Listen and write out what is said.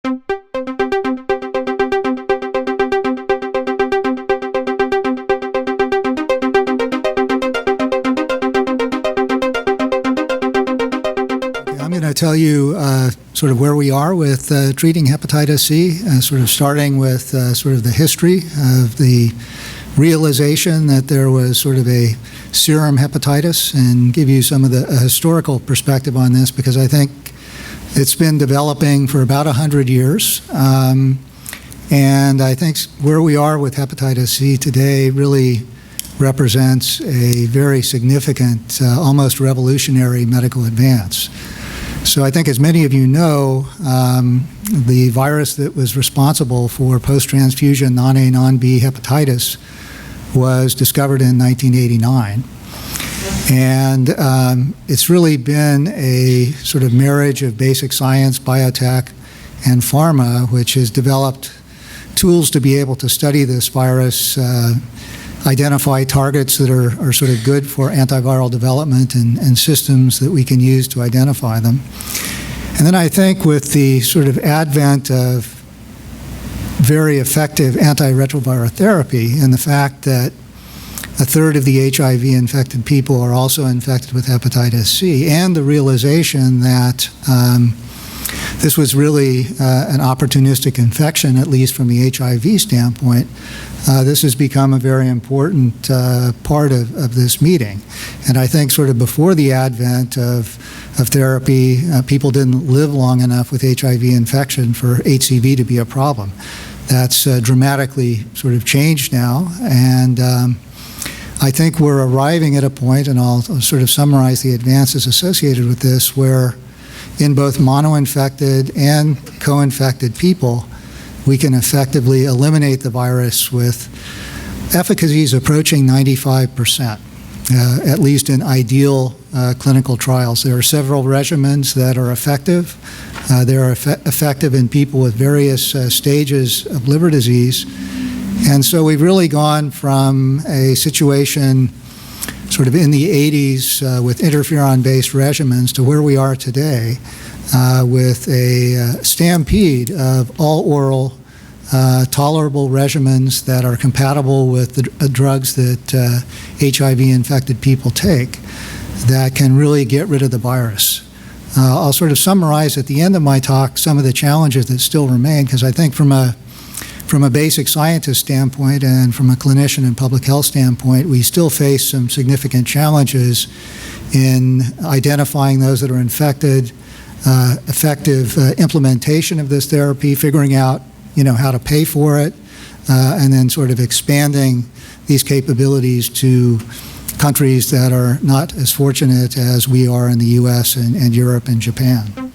I'm going to tell you sort of where we are with treating hepatitis C, sort of starting with sort of the history of the realization that there was sort of a serum hepatitis, and give you some of the historical perspective on this, because I think it's been developing for about 100 years. And I think where we are with hepatitis C today really represents a very significant, almost revolutionary medical advance. So I think, as many of you know, the virus that was responsible for post-transfusion non-A, non-B hepatitis was discovered in 1989. And it's really been a sort of marriage of basic science, biotech, and pharma, which has developed tools to be able to study this virus, identify targets that are sort of good for antiviral development, and systems that we can use to identify them. And then I think with the sort of advent of very effective antiretroviral therapy, and the fact that a third of the HIV-infected people are also infected with hepatitis C, and the realization that this was really an opportunistic infection, at least from the HIV standpoint, this has become a very important part of this meeting. And I think sort of before the advent of therapy, people didn't live long enough with HIV infection for HCV to be a problem. That's dramatically sort of changed now, and I think we're arriving at a point, and I'll sort of summarize the advances associated with this, where in both mono-infected and co-infected people, we can effectively eliminate the virus with efficacies approaching 95%, at least in ideal clinical trials. There are several regimens that are effective. They are effective in people with various stages of liver disease. And so we've really gone from a situation sort of in the 80s with interferon-based regimens to where we are today with a stampede of all-oral tolerable regimens that are compatible with the drugs that HIV-infected people take, that can really get rid of the virus. I'll sort of summarize at the end of my talk some of the challenges that still remain, because I think from a basic scientist standpoint and from a clinician and public health standpoint, we still face some significant challenges in identifying those that are infected, effective implementation of this therapy, figuring out how to pay for it, and then sort of expanding these capabilities to countries that are not as fortunate as we are in the US and Europe and Japan.